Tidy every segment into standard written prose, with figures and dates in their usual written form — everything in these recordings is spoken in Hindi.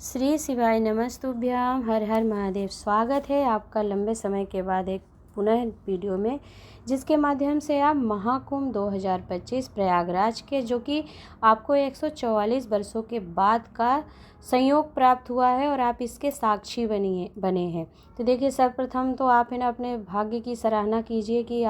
श्री शिवाय नमस्तुभ्याम। हर हर महादेव। स्वागत है आपका लंबे समय के बाद एक पुनः वीडियो में, जिसके माध्यम से आप महाकुंभ 2025 प्रयागराज के, जो कि आपको 144 वर्षों के बाद का संयोग प्राप्त हुआ है और आप इसके साक्षी बने हैं। तो देखिए, सर्वप्रथम तो आप है ना अपने भाग्य की सराहना कीजिए कि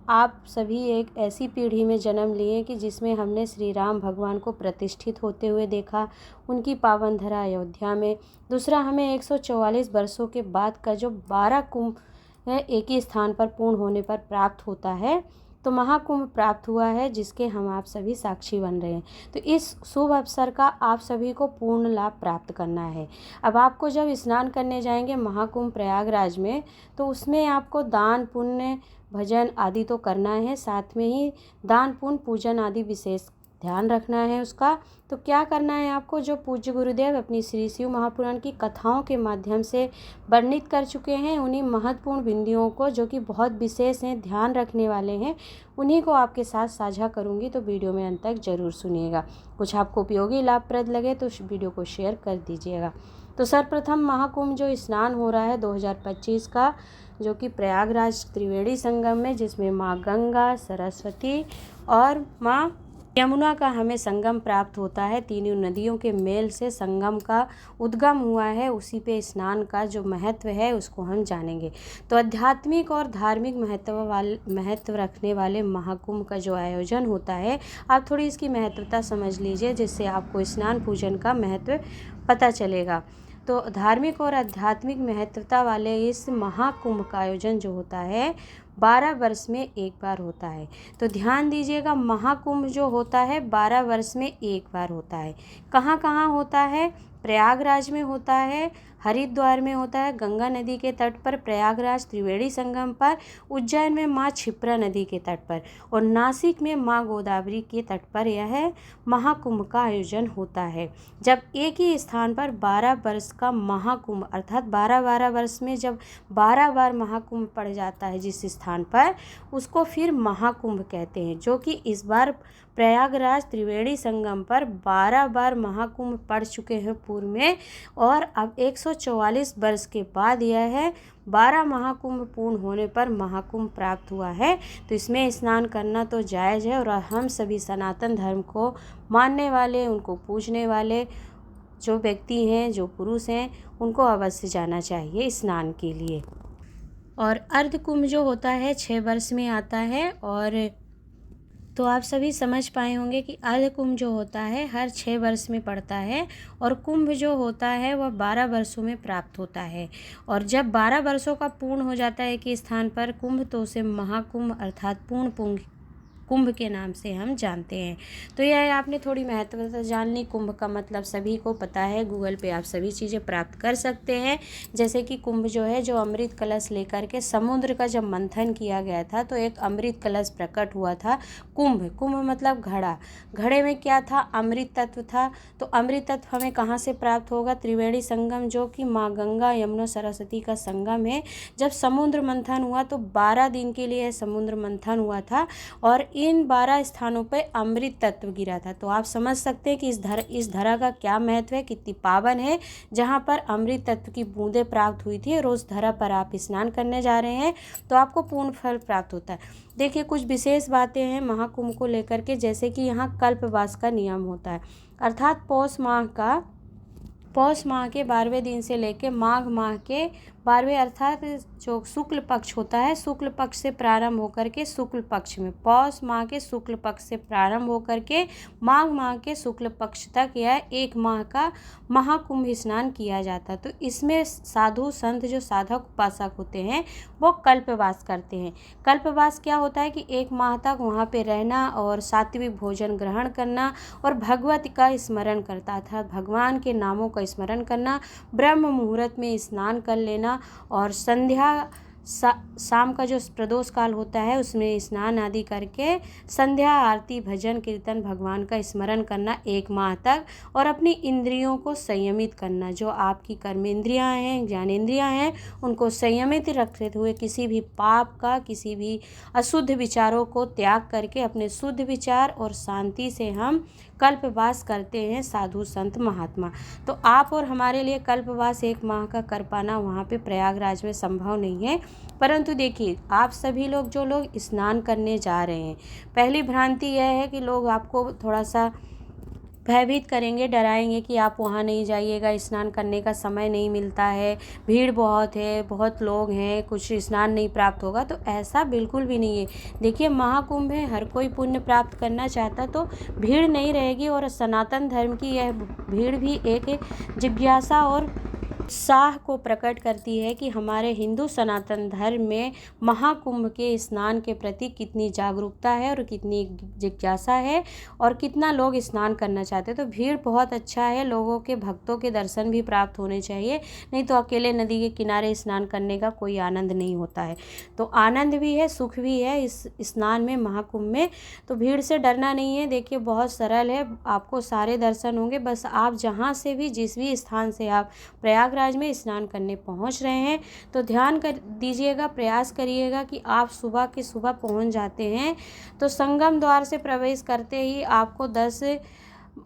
आप सभी एक ऐसी पीढ़ी में जन्म लिए कि जिसमें हमने श्री राम भगवान को प्रतिष्ठित होते हुए देखा, उनकी पावन धरा अयोध्या में। दूसरा, हमें 144 वर्षों के बाद का जो 12 कुंभ है एक ही स्थान पर पूर्ण होने पर प्राप्त होता है, तो महाकुंभ प्राप्त हुआ है, जिसके हम आप सभी साक्षी बन रहे हैं। तो इस शुभ अवसर का आप सभी को पूर्ण लाभ प्राप्त करना है। अब आपको जब स्नान करने जाएंगे महाकुंभ प्रयागराज में, तो उसमें आपको दान पुण्य भजन आदि तो करना है, साथ में ही दान पुण्य पूजन आदि विशेष ध्यान रखना है उसका। तो क्या करना है आपको, जो पूज्य गुरुदेव अपनी श्री शिव महापुराण की कथाओं के माध्यम से वर्णित कर चुके हैं, उन्हीं महत्वपूर्ण बिंदुओं को, जो कि बहुत विशेष हैं, ध्यान रखने वाले हैं, उन्हीं को आपके साथ साझा करूंगी। तो वीडियो में अंत तक जरूर सुनिएगा। कुछ आपको उपयोगी लाभप्रद लगे तो वीडियो को शेयर कर दीजिएगा। तो सर्वप्रथम महाकुंभ जो स्नान हो रहा है 2025 का, जो कि प्रयागराज त्रिवेणी संगम में, जिसमें माँ गंगा, सरस्वती और माँ यमुना का हमें संगम प्राप्त होता है। तीनों नदियों के मेल से संगम का उद्गम हुआ है। उसी पे स्नान का जो महत्व है उसको हम जानेंगे। तो आध्यात्मिक और धार्मिक महत्व रखने वाले महाकुंभ का जो आयोजन होता है, आप थोड़ी इसकी महत्वता समझ लीजिए, जिससे आपको स्नान पूजन का महत्व पता चलेगा। तो धार्मिक और आध्यात्मिक महत्वता वाले इस महाकुंभ का आयोजन जो होता है 12 वर्ष में एक बार होता है। तो ध्यान दीजिएगा, महाकुंभ जो होता है 12 वर्ष में एक बार होता है। कहाँ कहाँ होता है? प्रयागराज में होता है, हरिद्वार में होता है, गंगा नदी के तट पर प्रयागराज त्रिवेणी संगम पर, उज्जैन में माँ क्षिप्रा नदी के तट पर, और नासिक में माँ गोदावरी के तट पर यह महाकुंभ का आयोजन होता है। जब एक ही स्थान पर 12 वर्ष का महाकुंभ, अर्थात 12 वर्ष में जब 12 बार महाकुंभ पड़ जाता है जिस स्थान पर, उसको फिर महाकुंभ कहते हैं। जो कि इस बार प्रयागराज त्रिवेणी संगम पर 12 बार महाकुंभ पड़ चुके हैं पूर्व में, और अब 144 वर्ष के बाद यह है 12 महाकुंभ पूर्ण होने पर महाकुंभ प्राप्त हुआ है। तो इसमें स्नान करना तो जायज़ है, और हम सभी सनातन धर्म को मानने वाले, उनको पूजने वाले जो व्यक्ति हैं, जो पुरुष हैं, उनको अवश्य जाना चाहिए स्नान के लिए। और अर्धकुंभ जो होता है 6 वर्ष में आता है, और तो आप सभी समझ पाए होंगे कि अर्धकुंभ जो होता है हर 6 वर्ष में पड़ता है, और कुंभ जो होता है वह 12 वर्षों में प्राप्त होता है। और जब 12 वर्षों का पूर्ण हो जाता है कि स्थान पर कुंभ, तो उसे महाकुंभ अर्थात पूर्ण कुंभ के नाम से हम जानते हैं। तो यह आपने थोड़ी महत्वता जान ली। कुंभ का मतलब सभी को पता है, गूगल पे आप सभी चीज़ें प्राप्त कर सकते हैं। जैसे कि कुंभ जो है, जो अमृत कलश लेकर के समुद्र का जब मंथन किया गया था, तो एक अमृत कलश प्रकट हुआ था। कुंभ मतलब घड़ा। घड़े में क्या था? अमृत तत्व था। तो अमृत तत्व हमें कहाँ से प्राप्त होगा? त्रिवेणी संगम, जो कि माँ गंगा यमुना सरस्वती का संगम है। जब समुद्र मंथन हुआ तो 12 दिन के लिए समुद्र मंथन हुआ था, और इन 12 स्थानों पर अमृत तत्व गिरा था। तो आप समझ सकते हैं कि इस धरा का क्या महत्व है, कितनी पावन है, जहाँ पर अमृत तत्व की बूंदें प्राप्त हुई थी। और उस धरा पर आप स्नान करने जा रहे हैं तो आपको पूर्ण फल प्राप्त होता है। देखिए, कुछ विशेष बातें हैं महाकुंभ को लेकर के, जैसे कि यहाँ कल्पवास का नियम होता है, अर्थात पौष माह के 12वें दिन से लेकर माघ माह के 12वें, अर्थात जो शुक्ल पक्ष होता है, शुक्ल पक्ष से प्रारंभ होकर के शुक्ल पक्ष में, पौष माह के शुक्ल पक्ष से प्रारंभ होकर के माघ माह के शुक्ल पक्ष तक यह 1 माह का महाकुंभ स्नान किया जाता है। तो इसमें साधु संत, जो साधक उपासक होते हैं, वो कल्पवास करते हैं। कल्पवास क्या होता है कि 1 माह तक वहाँ पे रहना और सात्विक भोजन ग्रहण करना, और भगवत का स्मरण करता था, भगवान के नामों का स्मरण करना, ब्रह्म मुहूर्त में स्नान कर लेना, और संध्या शाम का जो प्रदोष काल होता है उसमें स्नान आदि करके संध्या आरती भजन कीर्तन भगवान का स्मरण करना 1 माह तक, और अपनी इंद्रियों को संयमित करना। जो आपकी कर्मेंद्रियां हैं, ज्ञानेंद्रियां हैं, उनको संयमित रखते हुए किसी भी पाप का, किसी भी अशुद्ध विचारों को त्याग करके अपने शुद्ध विचार और शांति से हम कल्पवास करते हैं साधु संत महात्मा। तो आप और हमारे लिए कल्पवास 1 माह का कर पाना वहाँ पे प्रयागराज में संभव नहीं है। परंतु देखिए, आप सभी लोग जो लोग स्नान करने जा रहे हैं, पहली भ्रांति यह है कि लोग आपको थोड़ा सा भयभीत करेंगे, डराएंगे कि आप वहाँ नहीं जाइएगा, स्नान करने का समय नहीं मिलता है, भीड़ बहुत है, बहुत लोग हैं, कुछ स्नान नहीं प्राप्त होगा। तो ऐसा बिल्कुल भी नहीं है। देखिए, महाकुंभ है, हर कोई पुण्य प्राप्त करना चाहता, तो भीड़ नहीं रहेगी। और सनातन धर्म की यह भीड़ भी एक जिज्ञासा और उत्साह को प्रकट करती है कि हमारे हिंदू सनातन धर्म में महाकुंभ के स्नान के प्रति कितनी जागरूकता है और कितनी जिज्ञासा है और कितना लोग स्नान करना चाहते हैं। तो भीड़ बहुत अच्छा है, लोगों के भक्तों के दर्शन भी प्राप्त होने चाहिए, नहीं तो अकेले नदी के किनारे स्नान करने का कोई आनंद नहीं होता है। तो आनंद भी है, सुख भी है इस स्नान में, महाकुंभ में। तो भीड़ से डरना नहीं है। देखिए, बहुत सरल है, आपको सारे दर्शन होंगे। बस आप जहाँ से भी, जिस भी स्थान से आप प्रयागराज में स्नान करने पहुंच रहे हैं, तो ध्यान कर दीजिएगा, प्रयास करिएगा कि आप सुबह के सुबह पहुंच जाते हैं। तो संगम द्वार से प्रवेश करते ही आपको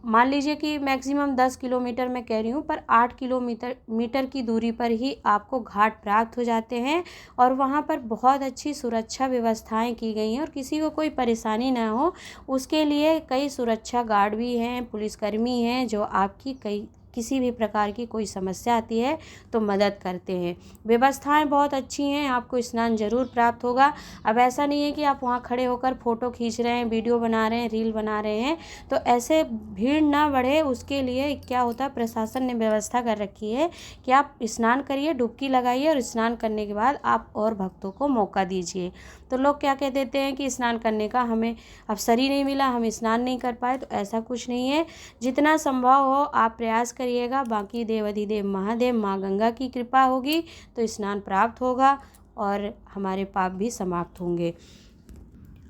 मान लीजिए कि मैक्सिमम 10 किलोमीटर मैं कह रही हूँ, पर 8 किलोमीटर की दूरी पर ही आपको घाट प्राप्त हो जाते हैं। और वहाँ पर बहुत अच्छी सुरक्षा व्यवस्थाएं की गई हैं और किसी को कोई परेशानी ना हो उसके लिए कई सुरक्षा गार्ड भी हैं, पुलिसकर्मी हैं, जो आपकी किसी भी प्रकार की कोई समस्या आती है तो मदद करते हैं। व्यवस्थाएं बहुत अच्छी हैं, आपको स्नान जरूर प्राप्त होगा। अब ऐसा नहीं है कि आप वहां खड़े होकर फ़ोटो खींच रहे हैं, वीडियो बना रहे हैं, रील बना रहे हैं, तो ऐसे भीड़ ना बढ़े उसके लिए क्या होता है, प्रशासन ने व्यवस्था कर रखी है कि आप स्नान करिए, डुबकी लगाइए और स्नान करने के बाद आप और भक्तों को मौका दीजिए। तो लोग क्या कह देते हैं कि स्नान करने का हमें अवसर ही नहीं मिला, हम स्नान नहीं कर पाए। तो ऐसा कुछ नहीं है, जितना संभव हो आप प्रयास करिएगा। बाकी देवाधिदेव महादेव माँ गंगा की कृपा होगी तो स्नान प्राप्त होगा और हमारे पाप भी समाप्त होंगे।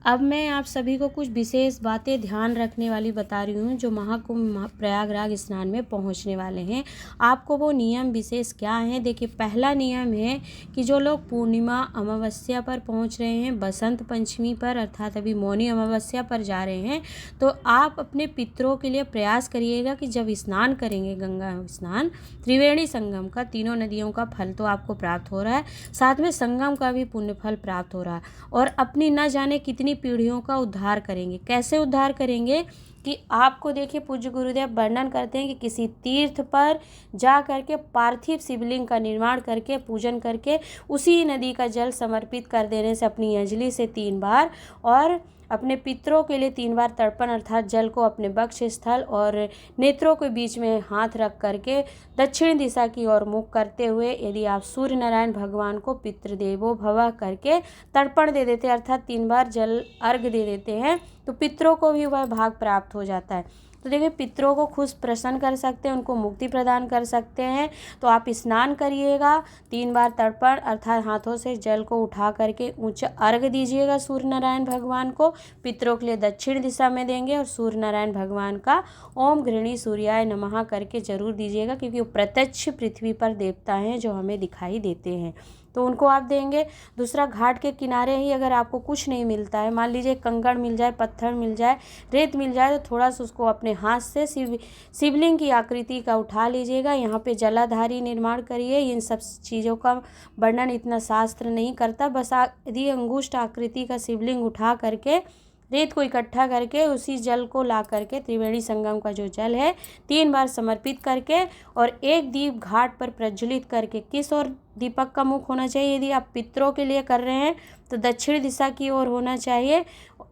अब मैं आप सभी को कुछ विशेष बातें ध्यान रखने वाली बता रही हूँ जो महाकुंभ प्रयागराज स्नान में पहुँचने वाले हैं। आपको वो नियम विशेष क्या हैं? देखिए, पहला नियम है कि जो लोग पूर्णिमा अमावस्या पर पहुँच रहे हैं, बसंत पंचमी पर अर्थात अभी मौनी अमावस्या पर जा रहे हैं, तो आप अपने पितरों के लिए प्रयास करिएगा कि जब स्नान करेंगे, गंगा स्नान त्रिवेणी संगम का, तीनों नदियों का फल तो आपको प्राप्त हो रहा है, साथ में संगम का भी पुण्य फल प्राप्त हो रहा है। और अपनी न जाने कितनी पीढ़ियों का उद्धार करेंगे। कैसे उद्धार करेंगे कि आपको देखिए, पूज्य गुरुदेव वर्णन करते हैं कि किसी तीर्थ पर जा करके पार्थिव शिवलिंग का निर्माण करके, पूजन करके, उसी नदी का जल समर्पित कर देने से अपनी अंजलि से 3 बार, और अपने पितरों के लिए 3 बार तर्पण अर्थात जल को अपने वक्ष स्थल और नेत्रों के बीच में हाथ रख करके दक्षिण दिशा की ओर मुख करते हुए यदि आप सूर्य नारायण भगवान को पितृदेवो भव करके तर्पण दे देते हैं अर्थात 3 बार जल अर्घ दे देते हैं, तो पितरों को भी वह भाग प्राप्त हो जाता है। तो देखिए, पितरों को खुश प्रसन्न कर सकते हैं, उनको मुक्ति प्रदान कर सकते हैं। तो आप स्नान करिएगा, 3 बार तर्पण अर्थात हाथों से जल को उठा करके ऊंचा अर्घ दीजिएगा सूर्य नारायण भगवान को। पितरों के लिए दक्षिण दिशा में देंगे और सूर्य नारायण भगवान का ओम गृहिणी सूर्याय नमः करके जरूर दीजिएगा, क्योंकि वो प्रत्यक्ष पृथ्वी पर देवता हैं जो हमें दिखाई देते हैं, तो उनको आप देंगे। दूसरा, घाट के किनारे ही अगर आपको कुछ नहीं मिलता है, मान लीजिए कंकड़ मिल जाए, पत्थर मिल जाए, रेत मिल जाए, तो थोड़ा सा उसको अपने हाथ से शिवलिंग की आकृति का उठा लीजिएगा। यहाँ पे जलाधारी निर्माण करिए। इन सब चीज़ों का वर्णन इतना शास्त्र नहीं करता, बस यदि अंगुष्ठ आकृति का शिवलिंग उठा करके रेत को इकट्ठा करके उसी जल को ला करके त्रिवेणी संगम का जो जल है 3 बार समर्पित करके और एक दीप घाट पर प्रज्वलित करके, किस ओर दीपक का मुख होना चाहिए? यदि आप पितरों के लिए कर रहे हैं तो दक्षिण दिशा की ओर होना चाहिए,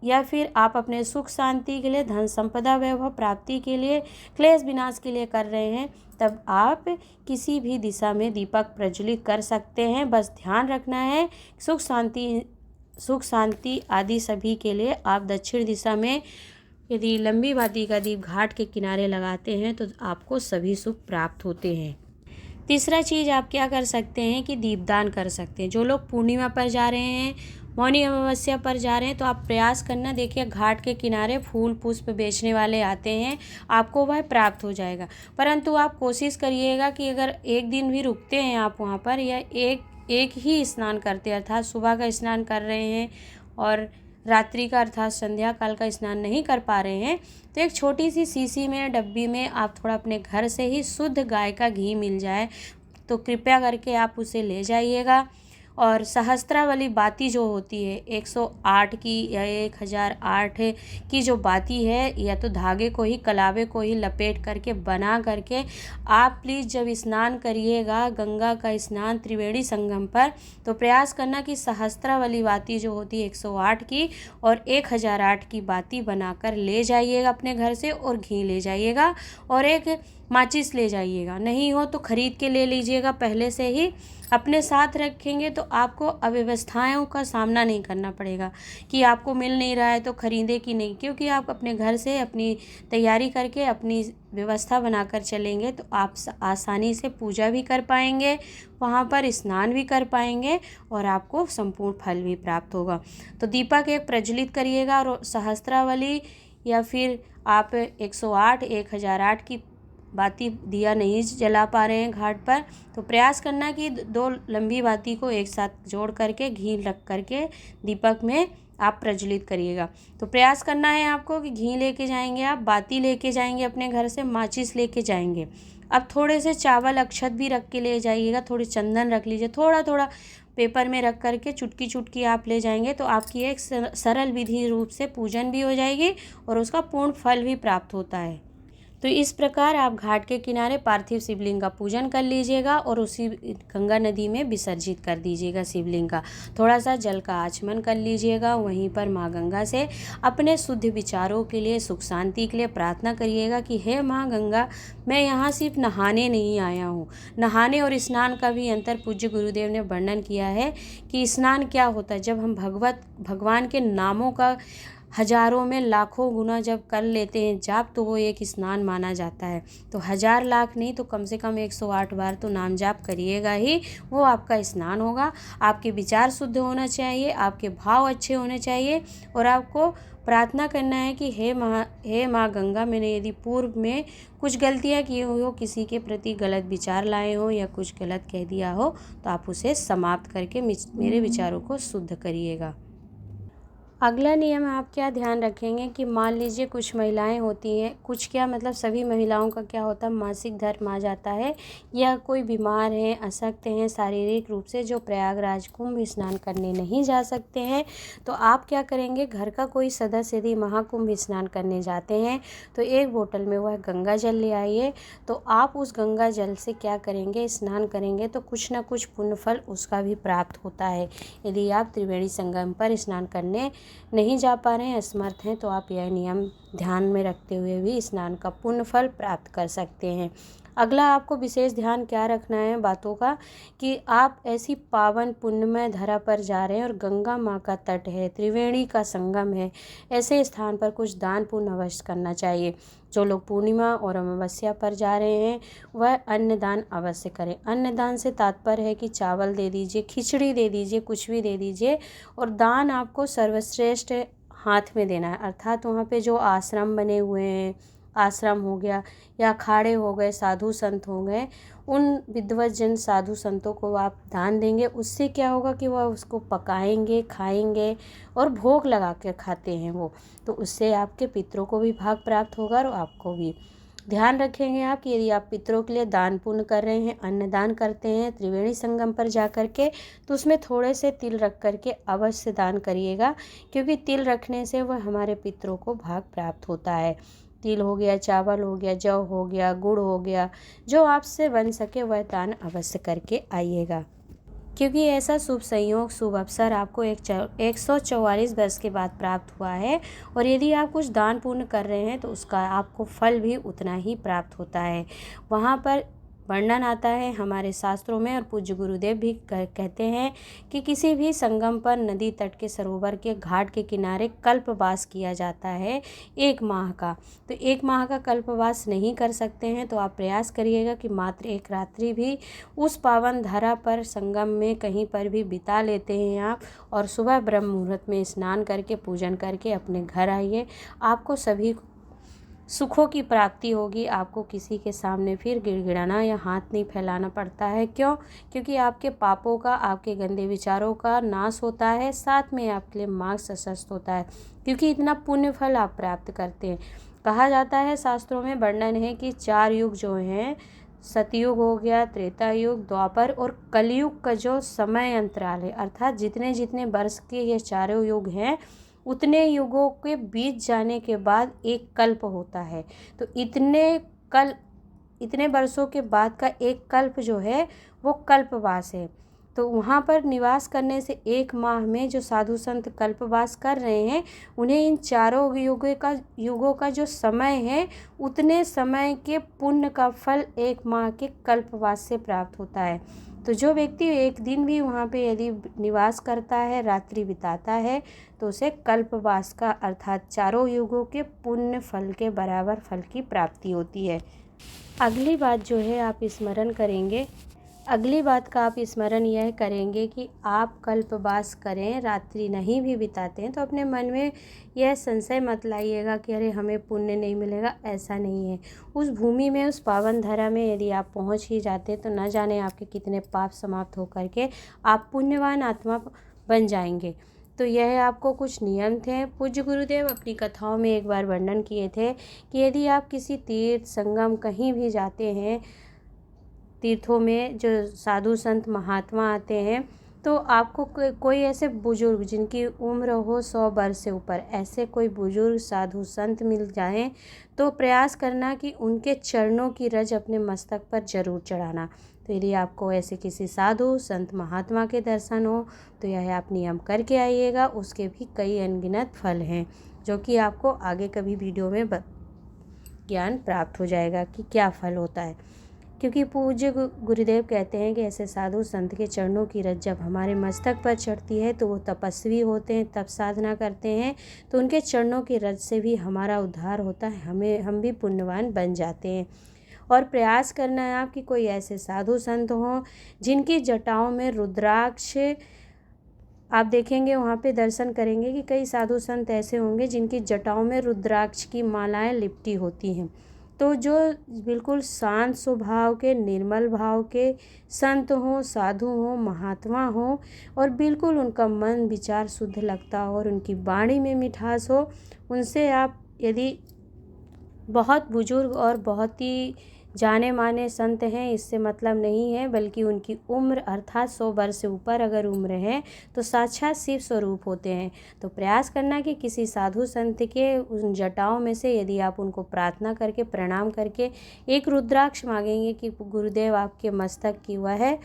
या फिर आप अपने सुख शांति के लिए, धन संपदा वैभव प्राप्ति के लिए, क्लेश विनाश के लिए कर रहे हैं, तब आप किसी भी दिशा में दीपक प्रज्वलित कर सकते हैं। बस ध्यान रखना है, सुख शांति आदि सभी के लिए आप दक्षिण दिशा में यदि लंबी बाती का दीप घाट के किनारे लगाते हैं तो आपको सभी सुख प्राप्त होते हैं। तीसरा चीज़ आप क्या कर सकते हैं कि दीपदान कर सकते हैं। जो लोग पूर्णिमा पर जा रहे हैं, मौनी अमावस्या पर जा रहे हैं, तो आप प्रयास करना, देखिए घाट के किनारे फूल पुष्प बेचने वाले आते हैं, आपको वह प्राप्त हो जाएगा। परंतु आप कोशिश करिएगा कि अगर एक दिन भी रुकते हैं आप वहाँ पर, या एक ही स्नान करते हैं अर्थात सुबह का स्नान कर रहे हैं और रात्रि का अर्थात संध्या काल का स्नान नहीं कर पा रहे हैं तो एक छोटी सी शीशी में, डब्बी में आप थोड़ा अपने घर से ही शुद्ध गाय का घी मिल जाए तो कृपया करके आप उसे ले जाइएगा। और सहस्त्रावली बाती जो होती है 108 की या 1008 की जो बाती है, या तो धागे को ही, कलावे को ही लपेट करके बना करके आप प्लीज़ जब स्नान करिएगा गंगा का स्नान त्रिवेणी संगम पर, तो प्रयास करना कि सहस्त्रावली बाती जो होती है 108 की और 1008 की बाती बनाकर ले जाइएगा अपने घर से, और घी ले जाइएगा और एक माचिस ले जाइएगा। नहीं हो तो ख़रीद के ले लीजिएगा पहले से ही। अपने साथ रखेंगे तो आपको अव्यवस्थाओं का सामना नहीं करना पड़ेगा कि आपको मिल नहीं रहा है तो ख़रीदे कि नहीं, क्योंकि आप अपने घर से अपनी तैयारी करके अपनी व्यवस्था बनाकर चलेंगे तो आप आसानी से पूजा भी कर पाएंगे, वहाँ पर स्नान भी कर पाएंगे और आपको संपूर्ण फल भी प्राप्त होगा। तो दीपक एक प्रज्वलित करिएगा और सहस्त्रावली या फिर आप 108, 1008 की बाती दिया नहीं जला पा रहे हैं घाट पर, तो प्रयास करना कि 2 लंबी बाती को एक साथ जोड़ करके घी रख करके दीपक में आप प्रज्वलित करिएगा। तो प्रयास करना है आपको कि घी लेके जाएंगे, आप बाती लेके जाएंगे अपने घर से, माचिस लेके जाएंगे। अब थोड़े से चावल अक्षत भी रख के ले जाइएगा, थोड़ी चंदन रख लीजिए, थोड़ा थोड़ा पेपर में रख करके चुटकी चुटकी आप ले जाएंगे तो आपकी एक सरल विधि रूप से पूजन भी हो जाएगी और उसका पूर्ण फल भी प्राप्त होता है। तो इस प्रकार आप घाट के किनारे पार्थिव शिवलिंग का पूजन कर लीजिएगा और उसी गंगा नदी में विसर्जित कर दीजिएगा शिवलिंग का। थोड़ा सा जल का आचमन कर लीजिएगा, वहीं पर माँ गंगा से अपने शुद्ध विचारों के लिए, सुख शांति के लिए प्रार्थना करिएगा कि हे माँ गंगा, मैं यहाँ सिर्फ नहाने नहीं आया हूँ। नहाने और स्नान का भी अंतर पूज्य गुरुदेव ने वर्णन किया है कि स्नान क्या होता है। जब हम भगवान के नामों का हजारों में लाखों गुना जब कर लेते हैं जाप तो वो एक स्नान माना जाता है। तो 1000 लाख नहीं तो कम से कम 108 बार तो नाम जाप करिएगा ही, वो आपका स्नान होगा। आपके विचार शुद्ध होना चाहिए, आपके भाव अच्छे होने चाहिए और आपको प्रार्थना करना है कि हे माँ गंगा, मैंने यदि पूर्व में कुछ गलतियाँ की हो, किसी के प्रति गलत विचार लाए हो या कुछ गलत कह दिया हो तो आप उसे समाप्त करके मेरे विचारों को शुद्ध करिएगा। अगला नियम आप क्या ध्यान रखेंगे कि मान लीजिए कुछ महिलाएं होती हैं, कुछ क्या मतलब सभी महिलाओं का क्या होता है, मासिक धर्म आ जाता है या कोई बीमार है, अशक्त हैं शारीरिक रूप से, जो प्रयागराज कुंभ स्नान करने नहीं जा सकते हैं। तो आप क्या करेंगे, घर का कोई सदस्य यदि महाकुंभ स्नान करने जाते हैं तो एक बोतल में वह गंगा जल ले आइए। तो आप उस गंगा जल से क्या करेंगे, स्नान करेंगे तो कुछ ना कुछ पुण्य फल उसका भी प्राप्त होता है। यदि आप त्रिवेणी संगम पर स्नान करने नहीं जा पा रहे हैं, असमर्थ हैं, तो आप यह नियम ध्यान में रखते हुए भी स्नान का पुण्य फल प्राप्त कर सकते हैं। अगला आपको विशेष ध्यान क्या रखना है बातों का कि आप ऐसी पावन पुण्यमय धरा पर जा रहे हैं और गंगा माँ का तट है, त्रिवेणी का संगम है, ऐसे स्थान पर कुछ दान पुण्य अवश्य करना चाहिए। जो लोग पूर्णिमा और अमावस्या पर जा रहे हैं वह अन्नदान अवश्य करें। अन्नदान से तात्पर्य है कि चावल दे दीजिए, खिचड़ी दे दीजिए, कुछ भी दे दीजिए, और दान आपको सर्वश्रेष्ठ हाथ में देना है। अर्थात वहाँ पे जो आश्रम बने हुए हैं, आश्रम हो गया या अखाड़े हो गए, साधु संत हो गए, उन विद्वत जन साधु संतों को आप दान देंगे। उससे क्या होगा कि वह उसको पकाएंगे, खाएंगे और भोग लगा कर खाते हैं वो, तो उससे आपके पितरों को भी भाग प्राप्त होगा और आपको भी। ध्यान रखेंगे आप कि यदि आप पितरों के लिए दान पुण्य कर रहे हैं, अन्नदान करते हैं त्रिवेणी संगम पर जा कर के, तो उसमें थोड़े से तिल रख कर के अवश्य दान करिएगा, क्योंकि तिल रखने से वह हमारे पितरों को भाग प्राप्त होता है। तिल हो गया, चावल हो गया, जौ हो गया, गुड़ हो गया, जो आपसे बन सके वह दान अवश्य करके आइएगा, क्योंकि ऐसा शुभ संयोग, शुभ अवसर आपको 144 वर्ष के बाद प्राप्त हुआ है। और यदि आप कुछ दान पुण्य कर रहे हैं तो उसका आपको फल भी उतना ही प्राप्त होता है। वहाँ पर वर्णन आता है हमारे शास्त्रों में, और पूज्य गुरुदेव भी कहते हैं कि किसी भी संगम पर, नदी तट के, सरोवर के घाट के किनारे कल्पवास किया जाता है 1 माह का। तो 1 माह का कल्पवास नहीं कर सकते हैं तो आप प्रयास करिएगा कि मात्र 1 रात्रि भी उस पावन धरा पर, संगम में कहीं पर भी बिता लेते हैं आप, और सुबह ब्रह्म मुहूर्त में स्नान करके पूजन करके अपने घर आइए। आपको सभी सुखों की प्राप्ति होगी। आपको किसी के सामने फिर गिड़गिड़ाना या हाथ नहीं फैलाना पड़ता है। क्यों? क्योंकि आपके पापों का, आपके गंदे विचारों का नाश होता है, साथ में आपके लिए मार्ग प्रशस्त होता है, क्योंकि इतना पुण्य फल आप प्राप्त करते हैं। कहा जाता है, शास्त्रों में वर्णन है कि 4 युग जो हैं, सतयुग हो गया, त्रेता युग, द्वापर और कलयुग का जो समय अंतराल है, अर्थात जितने जितने वर्ष के ये चारों युग हैं, उतने युगों के बीत जाने के बाद एक कल्प होता है। तो इतने वर्षों के बाद का एक कल्प जो है वो कल्पवास है। तो वहाँ पर निवास करने से 1 माह में जो साधु संत कल्पवास कर रहे हैं, उन्हें इन चारों युगों का जो समय है, उतने समय के पुण्य का फल 1 माह के कल्पवास से प्राप्त होता है। तो जो व्यक्ति एक दिन भी वहाँ पे यदि निवास करता है, रात्रि बिताता है, तो उसे कल्पवास का अर्थात चारों युगों के पुण्य फल के बराबर फल की प्राप्ति होती है। अगली बात जो है आप स्मरण करेंगे, अगली बात का आप स्मरण यह करेंगे कि आप कल्पवास करें, रात्रि नहीं भी बिताते हैं, तो अपने मन में यह संशय मत लाइएगा कि अरे हमें पुण्य नहीं मिलेगा। ऐसा नहीं है। उस भूमि में, उस पावन धरा में यदि आप पहुंच ही जाते तो न जाने आपके कितने पाप समाप्त होकर के आप पुण्यवान आत्मा बन जाएंगे। तो यह आपको कुछ नियम थे। पूज्य गुरुदेव अपनी कथाओं में एक बार वर्णन किए थे कि यदि आप किसी तीर्थ संगम कहीं भी जाते हैं, तीर्थों में जो साधु संत महात्मा आते हैं, तो आपको कोई ऐसे बुजुर्ग जिनकी उम्र हो 100 वर्ष से ऊपर, ऐसे कोई बुजुर्ग साधु संत मिल जाएं, तो प्रयास करना कि उनके चरणों की रज अपने मस्तक पर जरूर चढ़ाना। तो यदि आपको ऐसे किसी साधु संत महात्मा के दर्शन हो तो यह आप नियम करके आइएगा। उसके भी कई अनगिनत फल हैं, जो कि आपको आगे कभी वीडियो में ज्ञान प्राप्त हो जाएगा कि क्या फल होता है। क्योंकि पूज्य गुरुदेव कहते हैं कि ऐसे साधु संत के चरणों की रज जब हमारे मस्तक पर चढ़ती है तो वो तपस्वी होते हैं, तप साधना करते हैं, तो उनके चरणों की रज से भी हमारा उद्धार होता है, हम भी पुण्यवान बन जाते हैं। और प्रयास करना है आप कि कोई ऐसे साधु संत हों जिनकी जटाओं में रुद्राक्ष, आप देखेंगे वहाँ पे दर्शन करेंगे कि कई साधु संत ऐसे होंगे जिनकी जटाओं में रुद्राक्ष की मालाएं लिपटी होती हैं। तो जो बिल्कुल शांत स्वभाव के, निर्मल भाव के संत हों, साधु हों, महात्मा हों, और बिल्कुल उनका मन विचार शुद्ध लगता हो और उनकी वाणी में मिठास हो, उनसे आप यदि बहुत बुजुर्ग और बहुत ही जाने माने संत हैं, इससे मतलब नहीं है, बल्कि उनकी उम्र अर्थात 100 वर्ष से ऊपर अगर उम्र है तो साक्षात शिव स्वरूप होते हैं। तो प्रयास करना कि किसी साधु संत के उन जटाओं में से यदि आप उनको प्रार्थना करके, प्रणाम करके एक रुद्राक्ष मांगेंगे कि गुरुदेव आपके मस्तक की वह है,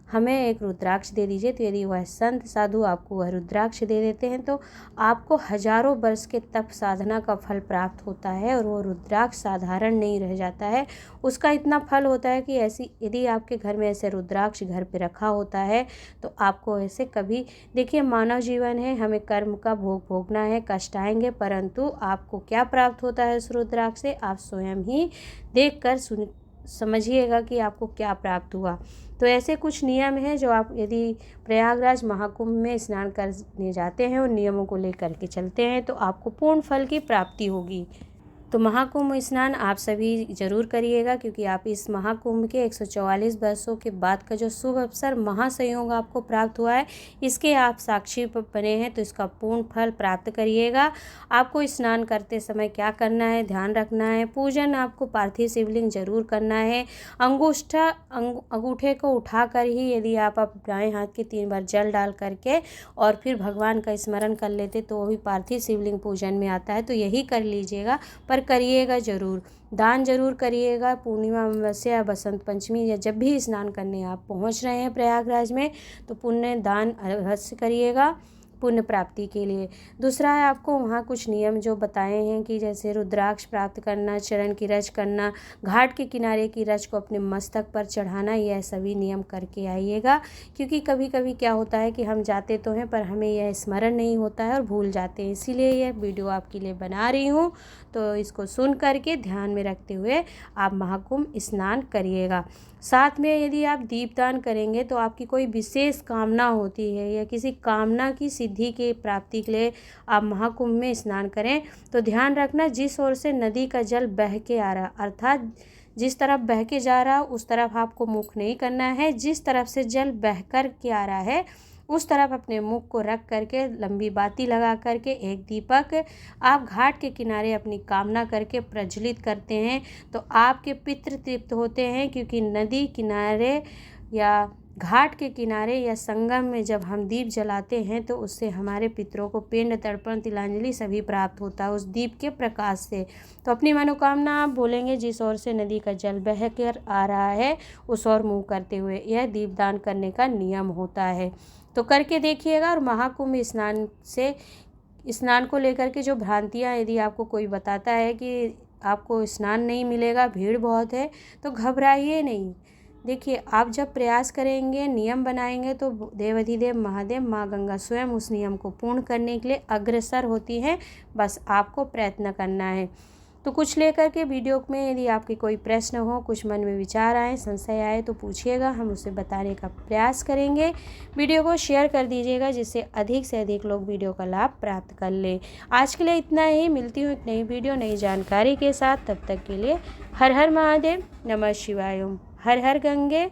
हमें एक रुद्राक्ष दे दीजिए, तो यदि वह संत साधु आपको वह रुद्राक्ष दे देते हैं तो आपको हजारों वर्ष के तप साधना का फल प्राप्त होता है। और वो रुद्राक्ष साधारण नहीं रह जाता है, उसका इतना फल होता है कि ऐसी यदि आपके घर में ऐसे रुद्राक्ष घर पे रखा होता है तो आपको ऐसे कभी, देखिए मानव जीवन है, हमें कर्म का भोग भोगना है, कष्ट आएंगे, परंतु आपको क्या प्राप्त होता है उस रुद्राक्ष से आप स्वयं ही देख कर समझिएगा कि आपको क्या प्राप्त हुआ। तो ऐसे कुछ नियम हैं जो आप यदि प्रयागराज महाकुंभ में स्नान करने जाते हैं, उन नियमों को लेकर के चलते हैं, तो आपको पूर्ण फल की प्राप्ति होगी। तो महाकुंभ स्नान आप सभी जरूर करिएगा, क्योंकि आप इस महाकुंभ के 144 वर्षों के बाद का जो शुभ अवसर महासंयोग आपको प्राप्त हुआ है, इसके आप साक्षी बने हैं, तो इसका पूर्ण फल प्राप्त करिएगा। आपको स्नान करते समय क्या करना है, ध्यान रखना है। पूजन आपको पार्थिव शिवलिंग जरूर करना है। अंगूठे को उठाकर ही यदि आप दाएं हाथ के 3 बार जल डाल करके और फिर भगवान का स्मरण कर लेते तो वो भी पार्थिव शिवलिंग पूजन में आता है। तो यही कर लीजिएगा, पर करिएगा जरूर, दान जरूर करिएगा। पूर्णिमा, अमावस्या, बसंत पंचमी या जब भी स्नान करने आप पहुंच रहे हैं प्रयागराज में, तो पुण्य दान अवश्य करिएगा पुण्य प्राप्ति के लिए। दूसरा है, आपको वहाँ कुछ नियम जो बताए हैं कि जैसे रुद्राक्ष प्राप्त करना, चरण की रज करना, घाट के किनारे की रज को अपने मस्तक पर चढ़ाना, यह सभी नियम करके आइएगा। क्योंकि कभी कभी क्या होता है कि हम जाते तो हैं पर हमें यह स्मरण नहीं होता है और भूल जाते हैं, इसीलिए यह वीडियो आपके लिए बना रही हूँ। तो इसको सुन करके ध्यान में रखते हुए आप महाकुंभ स्नान करिएगा। साथ में यदि आप दीपदान करेंगे तो आपकी कोई विशेष कामना होती है या किसी कामना की सिद्धि के प्राप्ति के लिए आप महाकुंभ में स्नान करें तो ध्यान रखना जिस ओर से नदी का जल बह के आ रहा, अर्थात जिस तरफ बह के जा रहा उस तरफ आपको मुख नहीं करना है। जिस तरफ से जल बह कर के आ रहा है उस तरफ अपने मुख को रख करके लंबी बाती लगा करके एक दीपक आप घाट के किनारे अपनी कामना करके प्रज्वलित करते हैं तो आपके पितृ तृप्त होते हैं, क्योंकि नदी किनारे या घाट के किनारे या संगम में जब हम दीप जलाते हैं तो उससे हमारे पितरों को पिंड तर्पण तिलांजलि सभी प्राप्त होता है उस दीप के प्रकाश से। तो अपनी मनोकामना आप बोलेंगे जिस ओर से नदी का जल बह कर आ रहा है उस ओर मुँह करते हुए। यह दीपदान करने का नियम होता है, तो करके देखिएगा। और महाकुंभ स्नान को लेकर के जो भ्रांतियाँ यदि आपको कोई बताता है कि आपको स्नान नहीं मिलेगा, भीड़ बहुत है, तो घबराइए नहीं। देखिए, आप जब प्रयास करेंगे, नियम बनाएंगे तो देवाधिदेव महादेव माँ गंगा स्वयं उस नियम को पूर्ण करने के लिए अग्रसर होती हैं। बस आपको प्रयत्न करना है। तो कुछ लेकर के वीडियो में यदि आपके कोई प्रश्न हो, कुछ मन में विचार आए, संशय आए तो पूछिएगा, हम उसे बताने का प्रयास करेंगे। वीडियो को शेयर कर दीजिएगा जिससे अधिक से अधिक लोग वीडियो का लाभ प्राप्त कर लें। आज के लिए इतना ही। मिलती हूँ एक नई वीडियो नई जानकारी के साथ। तब तक के लिए हर हर महादेव, नमः शिवाय, हर हर गंगे।